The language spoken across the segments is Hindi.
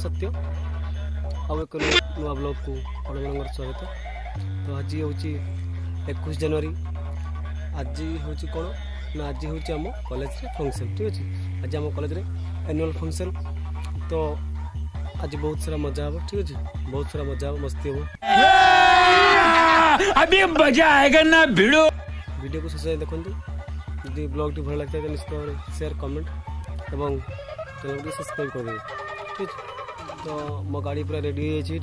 सत्य आउ एक नुआ ब्लॉग को आपन स्वागत। तो आज हूँ 21 जनवरी। आज हूँ कौन ना आज हूँ आम कॉलेज फंक्शन। ठीक अच्छे आज आम कॉलेज एनुअल फंक्शन। तो आज बहुत सारा मजा हम। ठीक अच्छे बहुत सारा मजा हम मस्ती हम। अभी मजा आएगा ना भिड़ो। वीडियो को शेष देखो। यदि ब्लॉग टी भल लगता है तो निश्चित भाव शेयर कमेंट और चैनल को सब्सक्राइब कर देंगे। ठीक तो मो गाड़ी पूरा रेडी हो जाए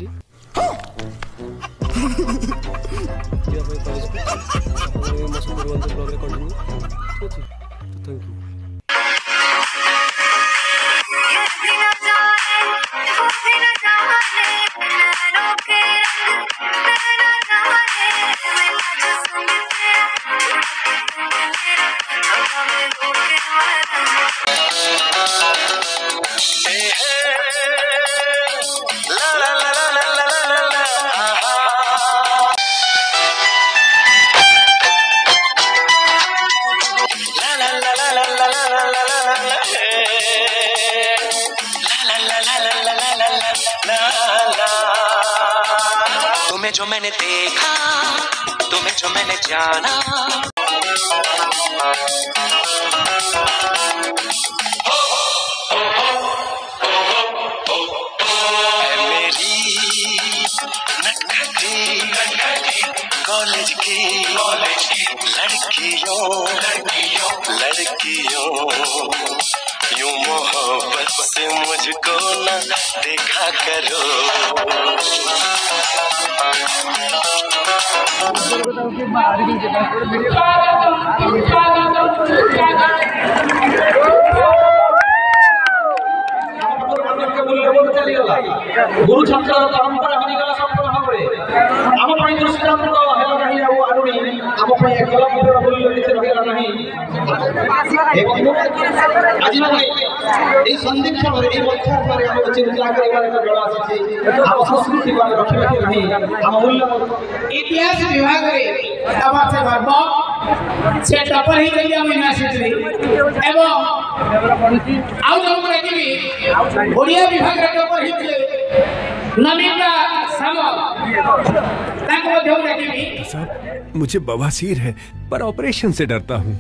ब्लॉग कंटिन्यू। ठीक है तो थैंक यू। तुम्हें जो मैंने देखा, तुम्हें जो मैंने जाना, मेरी नटखटी कॉलेज की लड़कियों यूं मोहब्बत से मुझको न देखा करो। गुरु छात्र परंपरा हरिगला संपूर्ण भावे आम पई दृष्टांत हेला नाही आ आनुनी आम पई एकला भितर बोली किछ रहला नाही। आज मैं ए संदीक्षण रे ए मध्यार पर हम चिंता करिबार एक बेला आछि। आम संस्कृति को रखिबा के नाही आम मूल्य इतिहास विभाग रे आवाज से भाग से टॉपर ही गई हम यूनिवर्सिटी एवं आउ हम रखिबी ओडिया विभाग रे टॉपर ही थे नमिता सामल ताको मध्य रखिबी। साहब मुझे बवासीर है पर ऑपरेशन से डरता हूँ।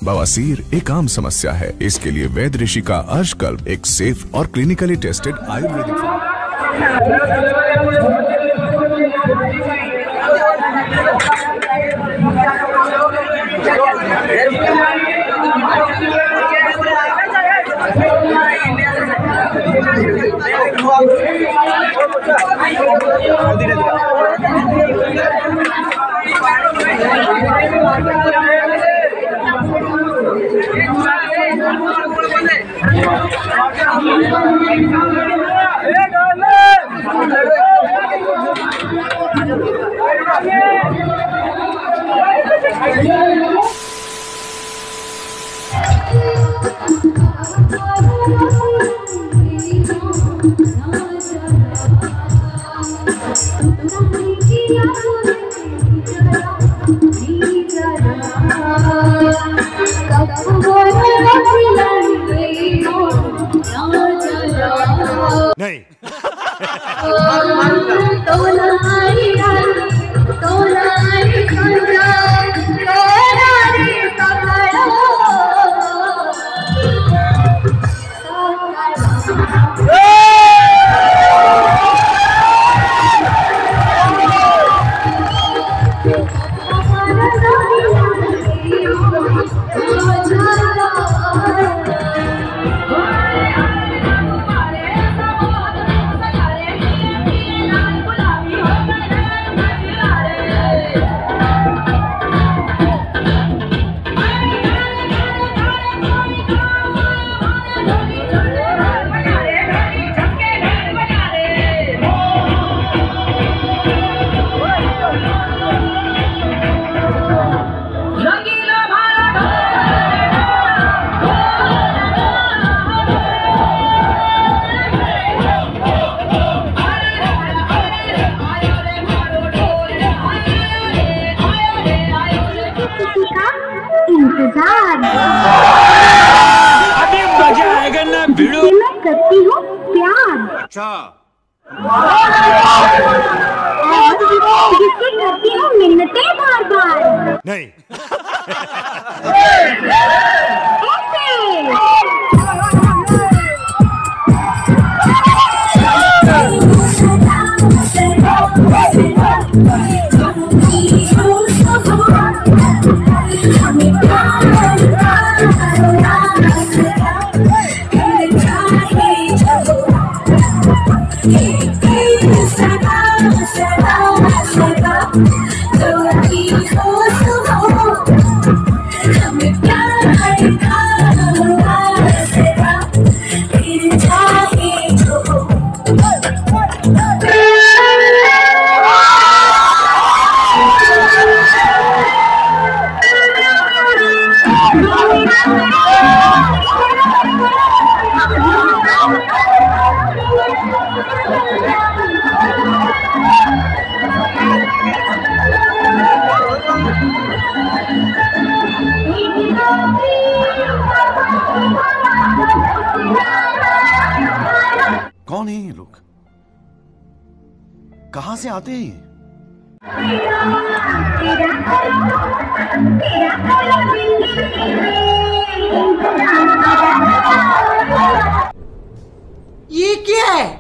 बवासीर एक आम समस्या है। इसके लिए वैद्य ऋषि का अर्शकल्प एक सेफ और क्लिनिकली टेस्टेड आयुर्वेदिक नहीं अच्छा जिससे करती हूँ मिन्नतें बार बार। नहीं। कौन है ये लोग? कहां से आते हैं? ये क्या है?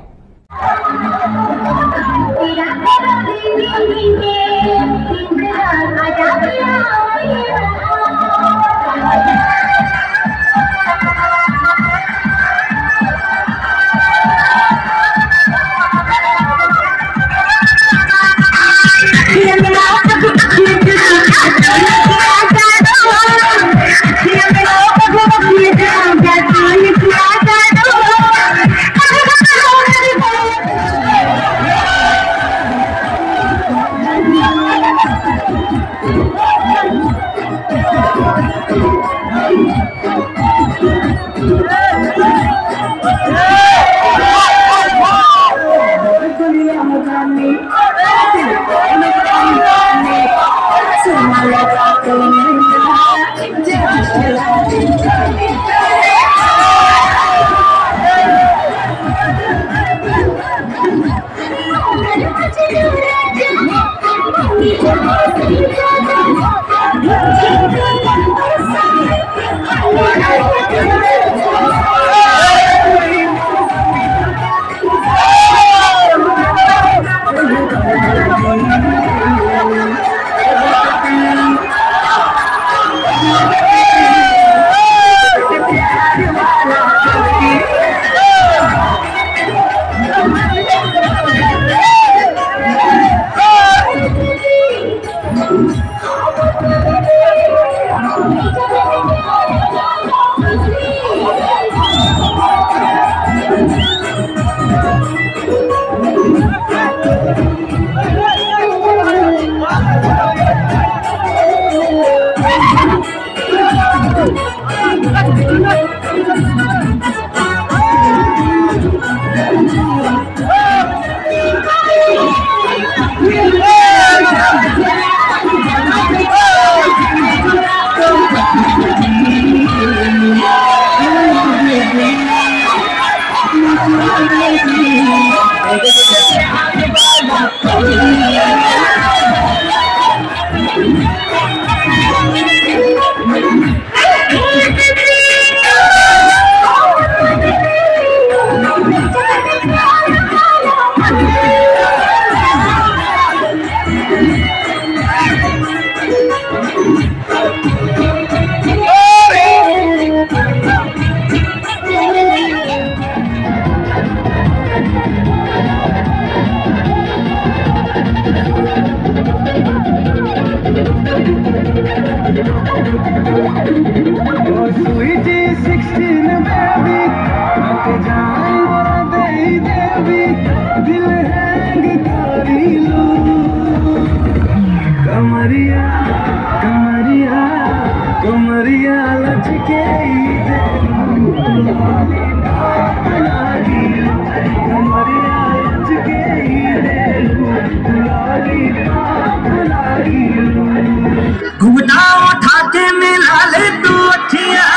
घुघटा उठा के मिला ले तू अखियां,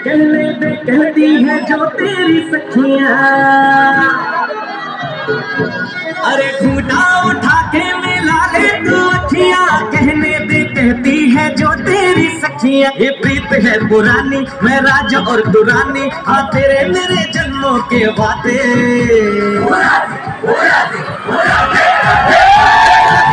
कहने पे कहती है जो सखियां। अरे घूंटा उठा के मिला ले तू अखियां, कहने दे कहती है जो तेरी सखियां। ये प्रीत है पुरानी, मैं राजा और तू रानी, हाँ तेरे मेरे जन्मों के वादे।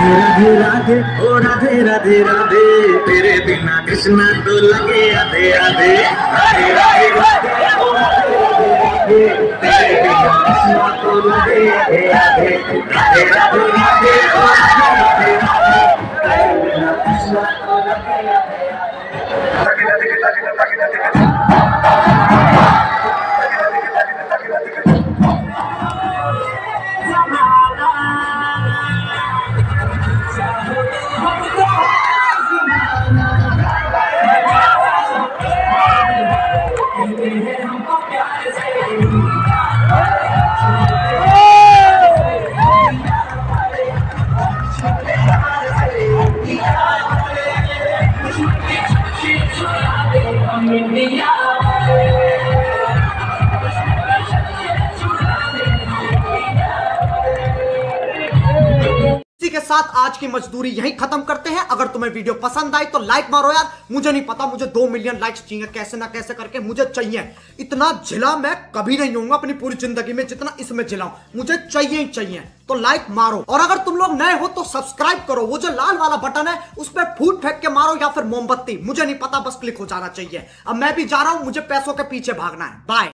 राधे राधे ओ राधे राधे राधे, तेरे बिना कृष्णा तो लगे आधे आधे। राधे राधे राधे ओ राधे राधे राधे, तेरे बिना कृष्णा तो लगे आधे आधे। राधे राधे राधे ओ राधे राधे राधे, तेरे बिना कृष्णा तो लगे आधे इसी के साथ आज की मजदूरी यहीं खत्म करते हैं। अगर तुम्हें वीडियो पसंद आई तो लाइक मारो यार। मुझे नहीं पता, मुझे 2 मिलियन लाइक्स चाहिए, कैसे ना कैसे करके मुझे चाहिए। इतना झिला मैं कभी नहीं होऊंगा अपनी पूरी जिंदगी में जितना इसमें झिलाऊं, मुझे चाहिए ही चाहिए। तो लाइक मारो, और अगर तुम लोग नए हो तो सब्सक्राइब करो। वो जो लाल वाला बटन है उस पर फूट फेंक के मारो या फिर मोमबत्ती, मुझे नहीं पता, बस क्लिक हो जाना चाहिए। अब मैं भी जा रहा हूं, मुझे पैसों के पीछे भागना है। बाय।